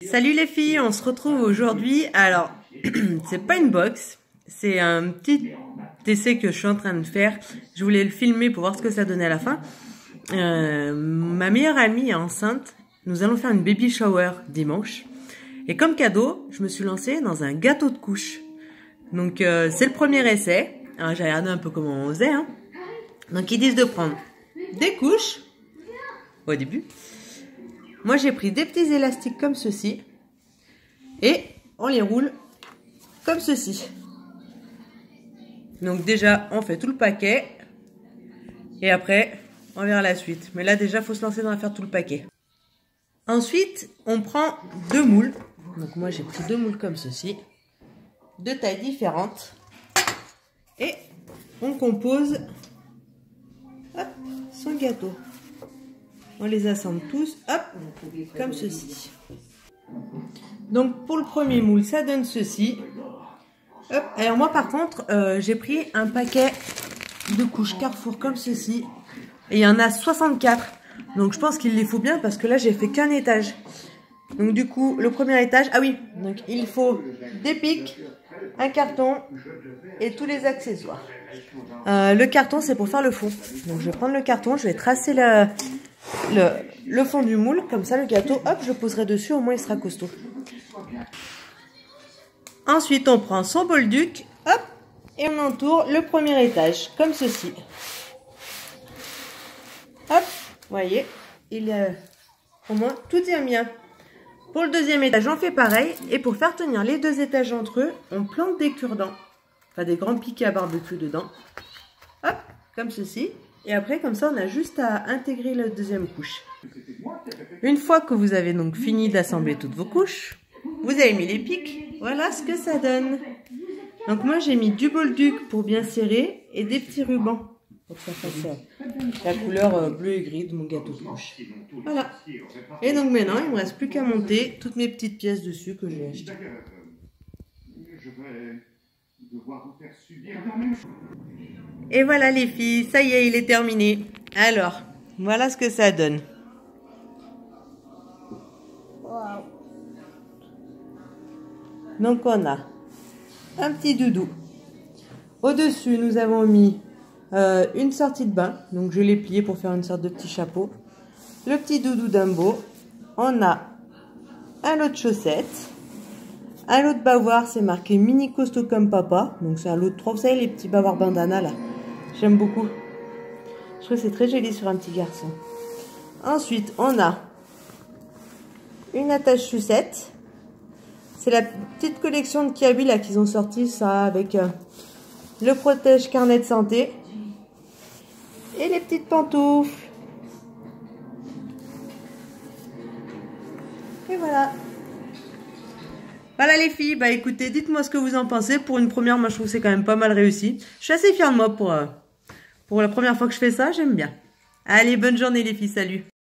Salut les filles, on se retrouve aujourd'hui. Alors, c'est pas une box, c'est un petit essai que je suis en train de faire. Je voulais le filmer pour voir ce que ça donnait à la fin. Ma meilleure amie est enceinte. Nous allons faire une baby shower dimanche. Et comme cadeau, je me suis lancée dans un gâteau de couche. Donc, c'est le premier essai. J'ai regardé un peu comment on faisait. Donc, ils disent de prendre des couches au début. Moi, j'ai pris des petits élastiques comme ceci. Et on les roule comme ceci. Donc déjà, on fait tout le paquet. Et après, on verra la suite. Mais là, déjà, il faut se lancer dans à faire tout le paquet. Ensuite, on prend deux moules. Donc moi, j'ai pris deux moules comme ceci. De tailles différentes. Et on compose hop, son gâteau. On les assemble tous, hop, comme ceci. Donc pour le premier moule, ça donne ceci. Hop. Alors moi par contre, j'ai pris un paquet de couches Carrefour comme ceci. Et il y en a 64. Donc je pense qu'il les faut bien parce que là j'ai fait qu'un étage. Donc du coup, le premier étage, ah oui, donc il faut des pics, un carton et tous les accessoires. Le carton c'est pour faire le fond. Donc je vais prendre le carton, je vais tracer le fond du moule, comme ça le gâteau, hop, je le poserai dessus, au moins il sera costaud. Ensuite on prend son bolduc, hop, et on entoure le premier étage, comme ceci. Hop, voyez, il y a au moins tout est bien. Pour le deuxième étage, on fait pareil, et pour faire tenir les deux étages entre eux, on plante des cure-dents, enfin des grands piquets à barbecue dedans. Hop, comme ceci. Et après, comme ça, on a juste à intégrer la deuxième couche. Une fois que vous avez donc fini d'assembler toutes vos couches, vous avez mis les pics. Voilà ce que ça donne. Donc moi, j'ai mis du bolduc pour bien serrer et des petits rubans pour que ça fasse la couleur bleu et gris de mon gâteau de couche. Voilà. Et donc maintenant, il ne me reste plus qu'à monter toutes mes petites pièces dessus que j'ai achetées. Et voilà les filles, ça y est, il est terminé. Alors, voilà ce que ça donne. Wow. Donc on a un petit doudou. Au-dessus, nous avons mis une sortie de bain. Donc je l'ai plié pour faire une sorte de petit chapeau. Le petit doudou Dumbo. On a un lot de chaussettes. Un lot de bavoir, c'est marqué mini costaud comme papa. Donc c'est un lot de 3, vous savez les petits bavoirs bandana là. J'aime beaucoup. Je trouve que c'est très joli sur un petit garçon. Ensuite, on a une attache sucette. C'est la petite collection de Kiabi là qu'ils ont sorti ça avec le protège carnet de santé. Et les petites pantoufles. Et voilà. Voilà les filles, bah écoutez, dites-moi ce que vous en pensez. Pour une première, moi je trouve que c'est quand même pas mal réussi. Je suis assez fière de moi pour la première fois que je fais ça, j'aime bien. Allez, bonne journée les filles, salut.